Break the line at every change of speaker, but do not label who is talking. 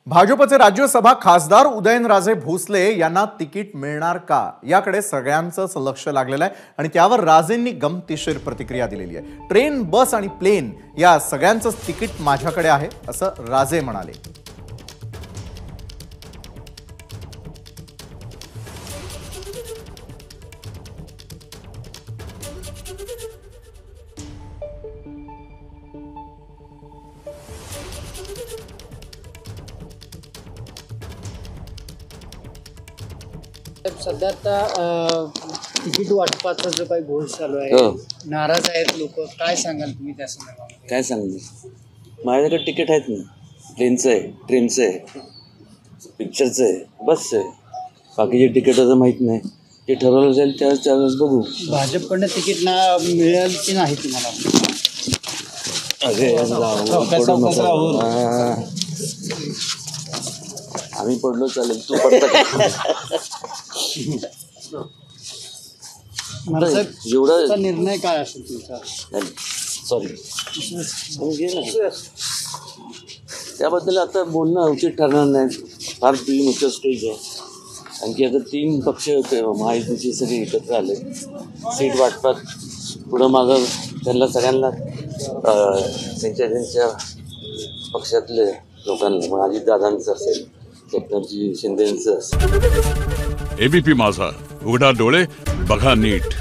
भाजपचे राज्यसभा खासदार उदयनराजे भोसले यांना तिकीट मिळणार का याकडे सगळ्यांचंच लक्ष लागलेलं आहे आणि त्यावर राजेंनी गमतीशीर प्रतिक्रिया दिलेली आहे। ट्रेन, बस आणि प्लेन या सगळ्यांचंच तिकीट माझ्याकडे आहे असं राजे म्हणाले।
सध्या आता तिकीट वाटपाचा जो काही घोळ चालू आहे, नाराज आहेत लोक, काय सांगाल तुम्ही त्या संदर्भात?
काय सांगू, माझ्याकडे तिकीट आहेत ना, प्लेनचं आहे, ट्रेनचं आहे, पिक्चरचं आहे, बसचं आहे। बाकीचे तिकीटाचं माहीत नाही, ते ठरवलं जाईल त्यावेळेस बघू।
भाजपकडनं तिकीट मिळेल की नाही तुम्हाला?
अरे आम्ही पडलो चालेल, तू पडता
एवढा निर्णय काय असेल तुमचा?
सॉरी, त्याबद्दल आता बोलणं उचित ठरणार नाही। फार मोठं स्टेज आहे, आणखी आता 3 पक्ष महायुतीचे सगळे एकत्र आले, सीट वाटपात पुढं मागं त्यांना सगळ्यांना त्यांच्या पक्षातले लोकांना, अजितदादांचं असेल, एकनाथजी शिंदेंचं असेल।
एबीपी माझा, उघडा डोळे बघा नीट।